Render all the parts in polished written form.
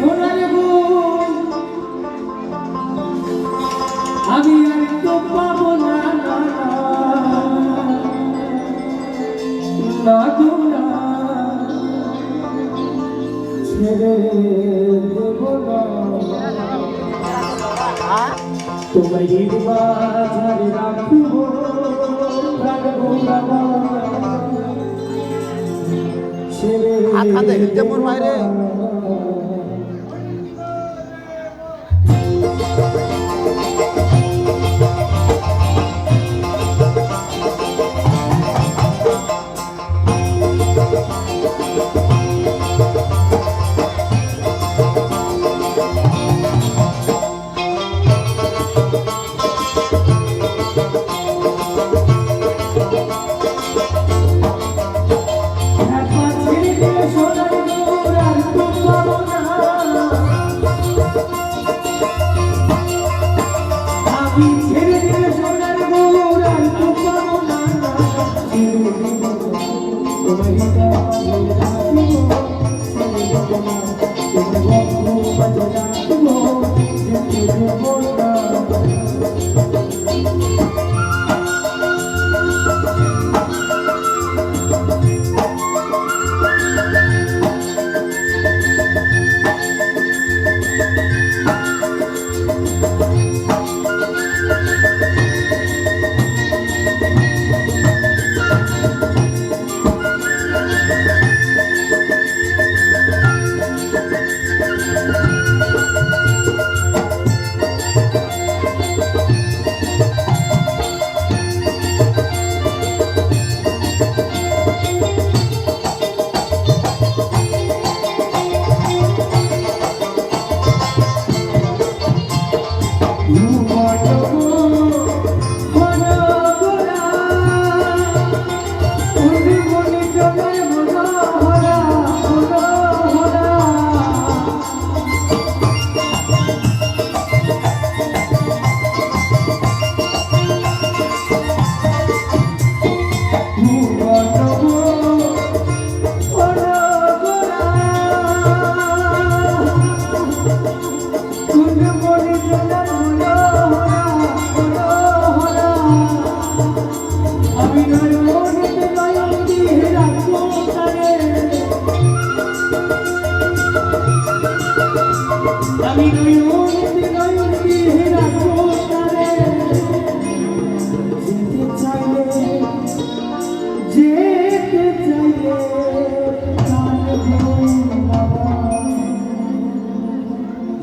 সোনার গুণ আমি আর তো পাবো না না তোমরা ছেড়ে দেব না তোমায় নির্বাচনে রাখবো রাখবো বাবা ছেড়ে যেমন বাইরে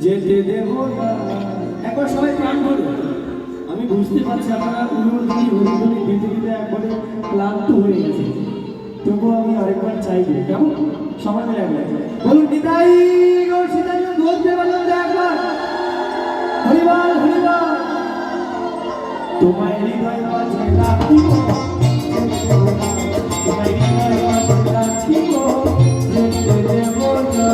যেতে দেব না একবার সবাই প্রাণ ভরে আমি বুঝতে পারছি আপনারা উড়োধুনি হরিধুনি দিতে দিতে একবারে ক্লান্ত হয়ে গেছে তবুও আমি আরেকবার চাইবো কেমন সবাই মিলে একবার বলুন নিতাই গো সীতাই বলতে বলুন একবার হরিবল হরিবল তোমায় হৃদয় মাঝে রাখিব তোমায় হৃদয় মাঝে রাখিব যেতে দেব না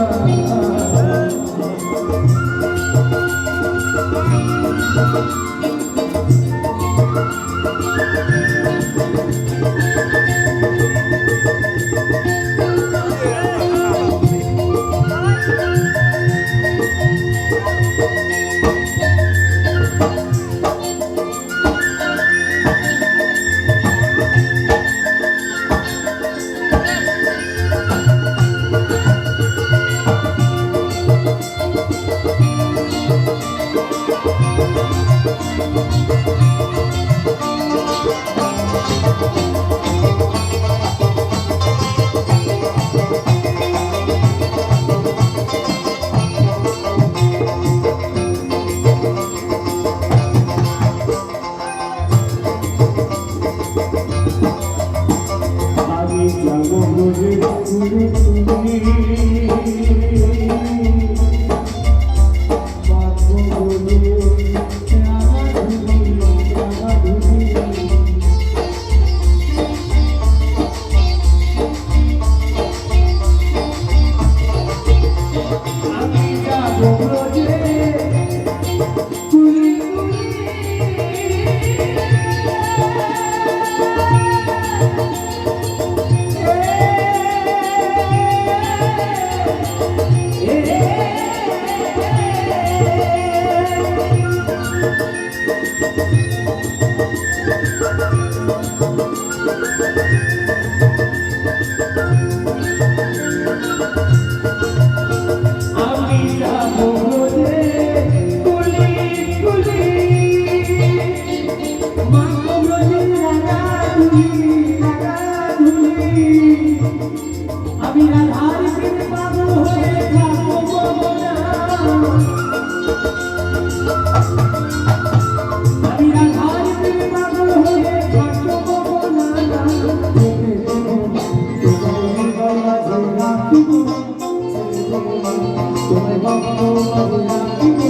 ভক্ত মাঝে রাখিব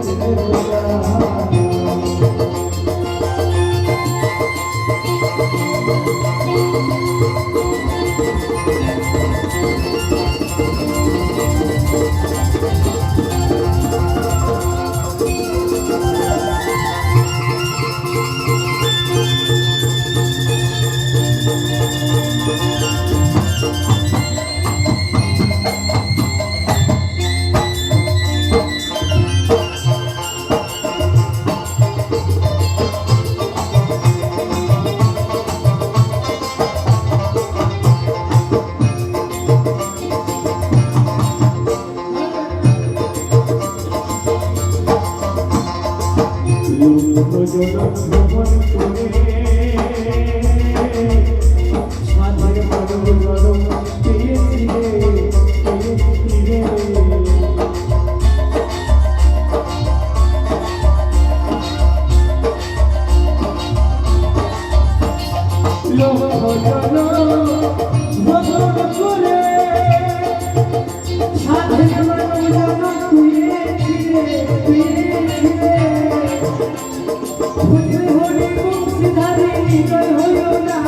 যেতে দেব না। জনম ভ্রমণ করে সাধের মানব জনম পেয়েছি রে। লক্ষ জনম ভ্রমণ করে সাধের মানব জনম পেয়েছি রে। হরি হরি বংশীধারী হৃদয় হইও না,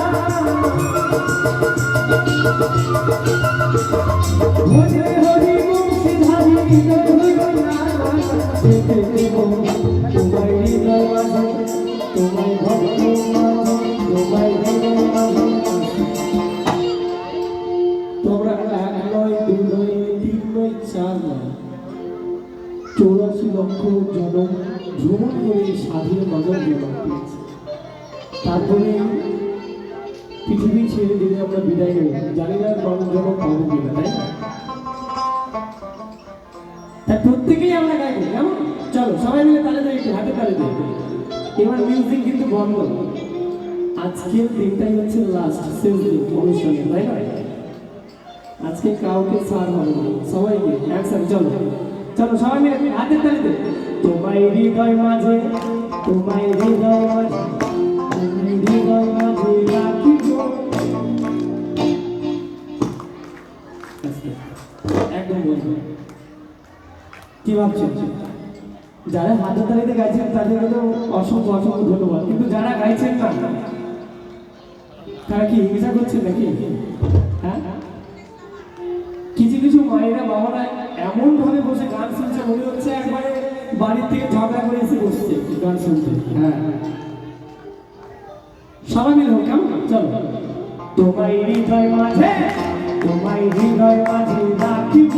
হরি হরি বংশীধারী হৃদয় হইও না। যেতে দেব তোমায় হৃদয় মাঝে, তোমায় ভক্ত মাঝে, তোমায় হৃদয় মাঝে। তোমরা এক নয়, দুই নয়, তিন নয়, চার নয়, 84 লক্ষ জনম ভ্রমণ করে সাধের মানব জন্ম পেয়েছে। তারপরে পৃথিবী ছেড়ে দিলে আমরা বিদায় নেব, জানি না মানব জন্ম পাবো কিনা, তাই না? তাই প্রত্যেকেই আমরা গাইব, কেমন? চলো সবাই মিলে তালে দেয়, একটু হাতে তালে দেয়। এবার মিউজিক কিন্তু বন্ধ। আজকের দিনটাই হচ্ছে লাস্ট, শেষ দিন অনুষ্ঠানে, তাই না? আজকে কাউকে ছাড় হবে না, সবাইকে একসাথে চলো চলো সবাই মিলে হাতে তালে দেয়। তোমায় হৃদয় মাঝে, তোমায় হৃদয় মাঝে, তোমায় হৃদয় মাঝে রাখিব। একদম বলবো কি ভাবছো? যারা হাতে তালিতে গাইছেন তাদেরকে তো অসংখ্য অসংখ্য ধন্যবাদ, কিন্তু যারা গাইছেন না তারা কি হিংসা করছে নাকি? হ্যাঁ, কিছু কিছু মায়েরা বাবারা এমন ভাবে বসে গান শুনছে, মনে হচ্ছে একবারে বাড়ির থেকে ঝগড়া করে এসে বসছে গান শুনতে। হ্যাঁ, সবাই মিলে হোক, কেমন? চলো। তোমায় হৃদয় মাঝে, তোমায় হৃদয় মাঝে রাখিব,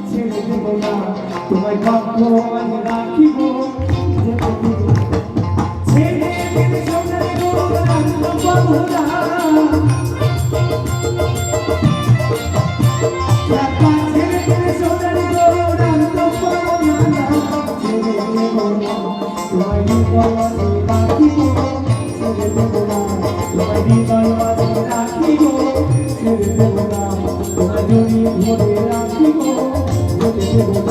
ছেড়ে দেব না, তোমায় ভক্ত মাঝে রাখিব, যেতে দেব না। ছেড়ে দিলে সোনার গৌরাঙ্গ বাবুরা, তোমায় হৃদয় মাঝে রাখিব, ছেড়ে দেব না, তোমায় হৃদয় মাঝে রাখিব, ছেড়ে দেব না, তোমায় জড়িয়ে ধরে রাখিব, যেতে দেব না।